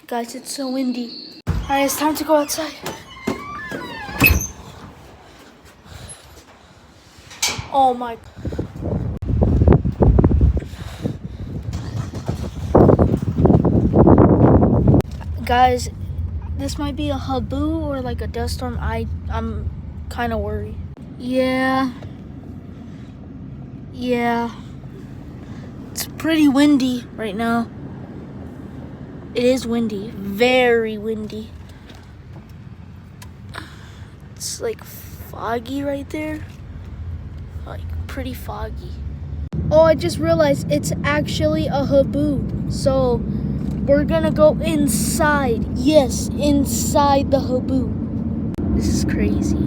Guys, it's so windy. Alright, it's time to go outside. Oh my. Guys, this might be a Habo or like a dust storm. I'm kind of worried. Yeah. It's pretty windy right now. It is windy, very windy. It's like foggy right there. Like pretty foggy. Oh, I just realized it's actually a Habo. So we're gonna go inside. Yes, inside the Habo. This is crazy.